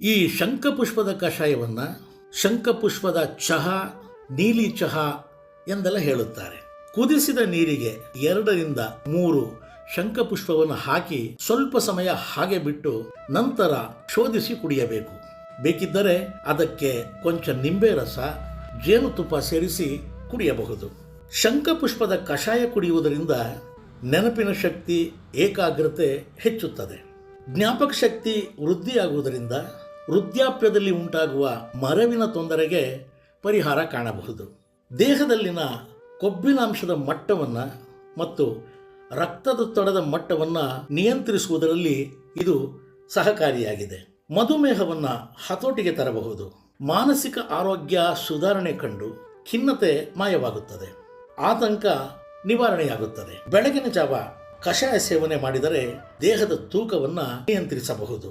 ಈ ಶಂಖಪುಷ್ಪದ ಕಷಾಯವನ್ನು ಶಂಖಪುಷ್ಪದ ಚಹಾ, ನೀಲಿ ಚಹಾ ಎಂದೆಲ್ಲ ಹೇಳುತ್ತಾರೆ. ಕುದಿಸಿದ ನೀರಿಗೆ 2-3 ಶಂಖಪುಷ್ಪವನ್ನು ಹಾಕಿ ಸ್ವಲ್ಪ ಸಮಯ ಹಾಗೆ ಬಿಟ್ಟು ನಂತರ ಶೋಧಿಸಿ ಕುಡಿಯಬೇಕು. ಬೇಕಿದ್ದರೆ ಅದಕ್ಕೆ ಕೊಂಚ ನಿಂಬೆ ರಸ, ಜೇನುತುಪ್ಪ ಸೇರಿಸಿ ಕುಡಿಯಬಹುದು. ಶಂಖಪುಷ್ಪದ ಕಷಾಯ ಕುಡಿಯುವುದರಿಂದ ನೆನಪಿನ ಶಕ್ತಿ, ಏಕಾಗ್ರತೆ ಹೆಚ್ಚುತ್ತದೆ. ಜ್ಞಾಪಕ ಶಕ್ತಿ ವೃದ್ಧಿಯಾಗುವುದರಿಂದ ವೃದ್ಧಾಪ್ಯದಲ್ಲಿ ಉಂಟಾಗುವ ಮರವಿನ ತೊಂದರೆಗೆ ಪರಿಹಾರ ಕಾಣಬಹುದು. ದೇಹದಲ್ಲಿನ ಕೊಬ್ಬಿನಾಂಶದ ಮಟ್ಟವನ್ನು ಮತ್ತು ರಕ್ತದೊತ್ತಡದ ಮಟ್ಟವನ್ನು ನಿಯಂತ್ರಿಸುವುದರಲ್ಲಿ ಇದು ಸಹಕಾರಿಯಾಗಿದೆ. ಮಧುಮೇಹವನ್ನು ಹತೋಟಿಗೆ ತರಬಹುದು. ಮಾನಸಿಕ ಆರೋಗ್ಯ ಸುಧಾರಣೆ ಕಂಡು ಖಿನ್ನತೆ ಮಾಯವಾಗುತ್ತದೆ. ಆತಂಕ ನಿವಾರಣೆಯಾಗುತ್ತದೆ. ಬೆಳಗಿನ ಜಾವ ಕಷಾಯ ಸೇವನೆ ಮಾಡಿದರೆ ದೇಹದ ತೂಕವನ್ನು ನಿಯಂತ್ರಿಸಬಹುದು.